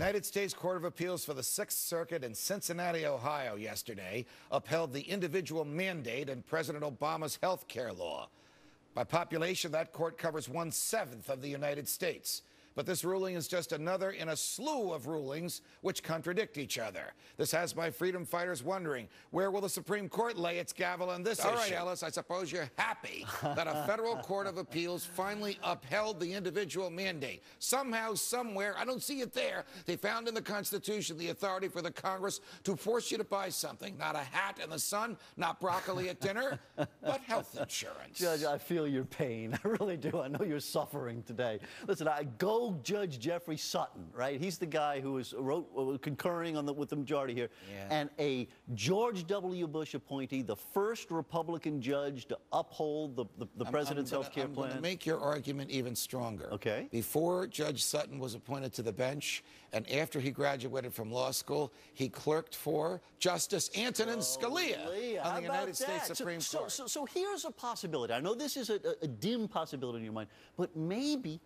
United States Court of Appeals for the Sixth Circuit in Cincinnati, Ohio, yesterday upheld the individual mandate in President Obama's health care law. By population, that court covers 1/7 of the United States. But this ruling is just another in a slew of rulings which contradict each other. This has my freedom fighters wondering, where will the Supreme Court lay its gavel on this issue? All right, Ellis, I suppose you're happy that a federal court of appeals finally upheld the individual mandate. Somehow, somewhere, I don't see it there, they found in the Constitution the authority for the Congress to force you to buy something, not a hat in the sun, not broccoli at dinner, but health insurance. Judge, I feel your pain. I really do. I know you're suffering today. Listen, Judge Jeffrey Sutton, right? He's the guy who was concurring with the majority here. Yeah. And a George W. Bush appointee, the first Republican judge to uphold the president's health care plan. I'm going to make your argument even stronger. Okay. Before Judge Sutton was appointed to the bench, and after he graduated from law school, he clerked for Justice Antonin Scalia on the United States Supreme Court. So here's a possibility. I know this is a dim possibility in your mind, but maybe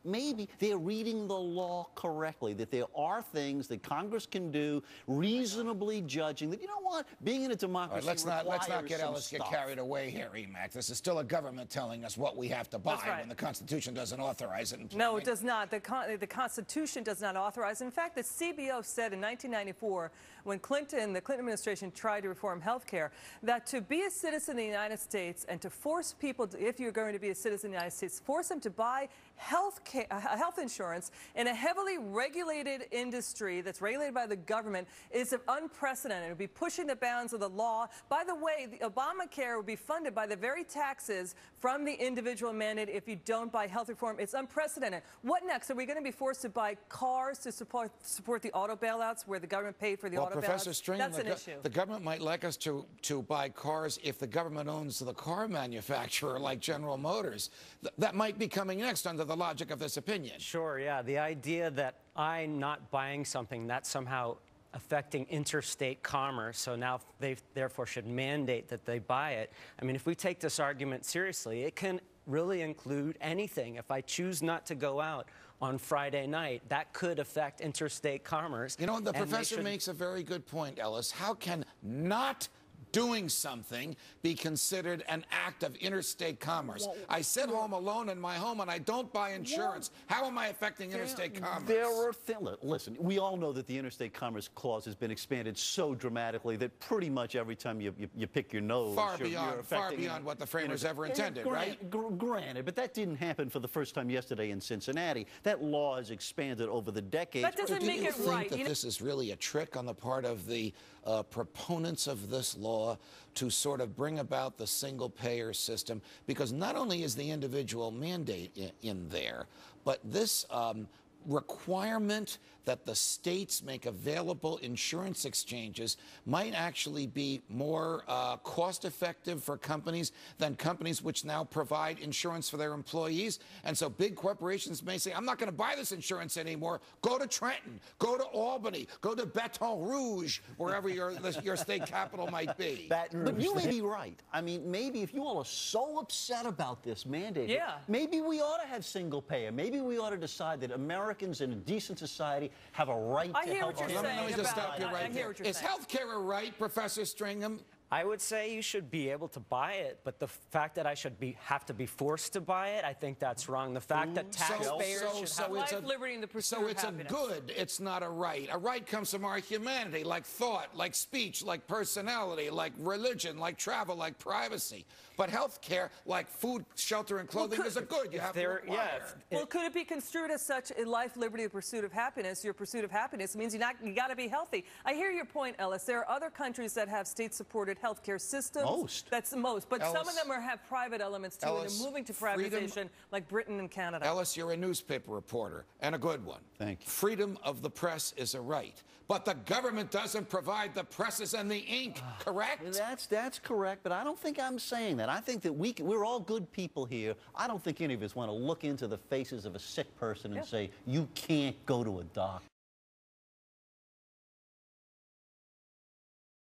they're reading the law correctly, that there are things that Congress can do, reasonably judging that, you know what, being in a democracy let's not get Ellis get carried away here, Emac. This is still a government telling us what we have to buy when the Constitution doesn't authorize it. No, it does not. The Constitution does not authorize. In fact, the CBO said in 1994, when the Clinton administration tried to reform health care, that to be a citizen of the United States and to force people, if you're going to be a citizen of the United States, force them to buy health insurance in a heavily regulated industry that's regulated by the government is unprecedented. It would be pushing the bounds of the law. By the way, the Obamacare would be funded by the very taxes from the individual mandate if you don't buy health reform. It's unprecedented. What next? Are we going to be forced to buy cars to support the auto bailouts where the government paid for the auto bailouts? Professor Stringham, that's an issue. The government might like us to buy cars if the government owns the car manufacturer like General Motors. That might be coming next under the logic of this opinion. Sure, yeah. The idea that I'm not buying something, that's somehow affecting interstate commerce, so now they therefore should mandate that they buy it. I mean, if we take this argument seriously, it can really include anything. If I choose not to go out on Friday night, that could affect interstate commerce. You know, the professor makes a very good point, Ellis. How can not doing something be considered an act of interstate commerce? I sit home alone in my home and I don't buy insurance. How am I affecting interstate commerce? Listen, we all know that the interstate commerce clause has been expanded so dramatically that pretty much every time you pick your nose, far beyond what the framers ever intended, right? Granted, but that didn't happen for the first time yesterday in Cincinnati. That law has expanded over the decades. That doesn't make it right. Do you think that this is really a trick on the part of the proponents of this law to sort of bring about the single-payer system? Because not only is the individual mandate in there, but this requirement that the states make available insurance exchanges might actually be more cost-effective for companies than companies which now provide insurance for their employees. And so big corporations may say, I'm not going to buy this insurance anymore. Go to Trenton, go to Albany, go to Baton Rouge, wherever your state capital might be. But you may be right. I mean, maybe if you all are so upset about this mandate, maybe we ought to have single payer. Maybe we ought to decide that Americans in a decent society have a right to health care. Let me just stop you right there. Is health care a right, Professor Stringham? I would say you should be able to buy it, but the fact that I should have to be forced to buy it, I think that's wrong. The fact that taxpayers should have life, liberty, and the pursuit of happiness. So it's a good, it's not a right. A right comes from our humanity, like thought, like speech, like personality, like religion, like travel, like privacy. But health care, like food, shelter, and clothing, is a good. You have to acquire. Well, could it be construed as such a life, liberty, the pursuit of happiness? Your pursuit of happiness means you got to be healthy. I hear your point, Ellis. There are other countries that have state-supported healthcare systems. Most. That's the most. But some of them have private elements too, and they're moving to privatization, like Britain and Canada. Ellis, you're a newspaper reporter, and a good one. Thank you. Freedom of the press is a right, but the government doesn't provide the presses and the ink, correct? That's correct, but I don't think I'm saying that. I think that we're all good people here. I don't think any of us want to look into the faces of a sick person and say, you can't go to a doctor.